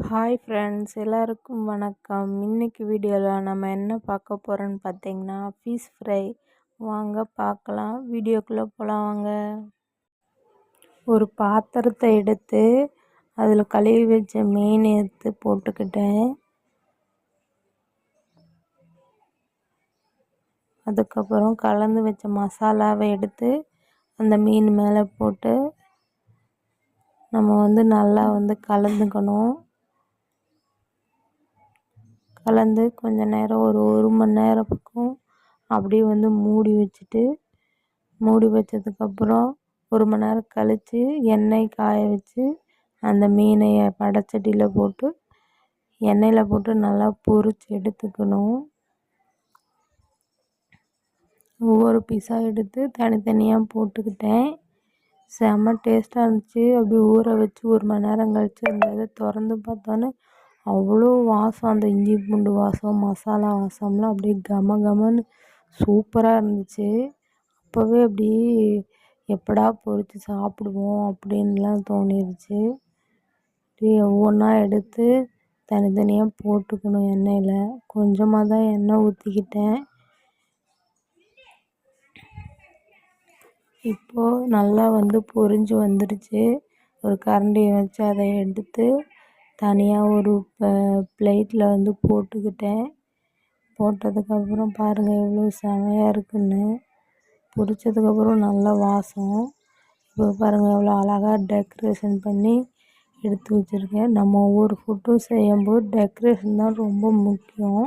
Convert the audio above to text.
Hi friends, எல்லாருக்கும் வணக்கம். இன்னைக்கு வீடியோவில் நம்ம என்ன பார்க்க போகிறோன்னு பார்த்தீங்கன்னா ஃபிஷ் ஃப்ரை. வாங்க பார்க்கலாம், வீடியோக்குள்ளே போகலாம் வாங்க. ஒரு பாத்திரத்தை எடுத்து அதில் கழுவி வச்ச மீன் எடுத்து போட்டுக்கிட்டேன். அதுக்கப்புறம் கலந்து வச்ச மசாலாவை எடுத்து அந்த மீன் மேலே போட்டு நம்ம நல்லா கலந்துக்கணும். கலந்து கொஞ்ச நேரம் ஒரு மணி நேரம் பக்கம் அப்படியே மூடி வச்சதுக்கப்புறம் 1 மணி நேரம் கழித்து எண்ணெய் காய வச்சு அந்த மீனை வடைச்சட்டியில் போட்டு எண்ணெயில் போட்டு நல்லா பொரித்து எடுத்துக்கணும். ஒவ்வொரு பீஸாக எடுத்து தனித்தனியாக போட்டுக்கிட்டேன். செம்ம டேஸ்ட்டாக இருந்துச்சு. அப்படியே ஊற வச்சு 1 மணி நேரம் கழித்து அந்த இதை திறந்து பார்த்தோன்னே அவ்வளோ வாசம், அந்த இஞ்சி பூண்டு வாசம், மசாலா வாசம்லாம் அப்படியே கம கமன்னு சூப்பராக இருந்துச்சு. அப்போவே அப்படி எப்படா பொரித்து சாப்பிடுவோம் அப்படின்லாம் தோணிருச்சு. அப்படியே ஒவ்வொன்றா எடுத்து தனித்தனியாக போட்டுக்கணும் எண்ணெயில். கொஞ்சமாக தான் எண்ணெய் ஊற்றிக்கிட்டேன். இப்போது நல்லா பொரிஞ்சு வந்துடுச்சு. ஒரு கரண்டியை வச்சு அதை எடுத்து தனியாக ஒரு பிளேட்டில் போட்டுக்கிட்டேன். போட்டதுக்கப்புறம் பாருங்கள் எவ்வளோ செமையாக இருக்குன்னு. பொரிச்சதுக்கப்புறம் நல்ல வாசம். இப்போ பாருங்கள் எவ்வளோ அழகாக டெக்கரேஷன் பண்ணி எடுத்து வச்சுருக்கேன். நம்ம ஒவ்வொரு ஃபுட்டும் செய்யும்போது டெக்கரேஷன் தான் ரொம்ப முக்கியம்.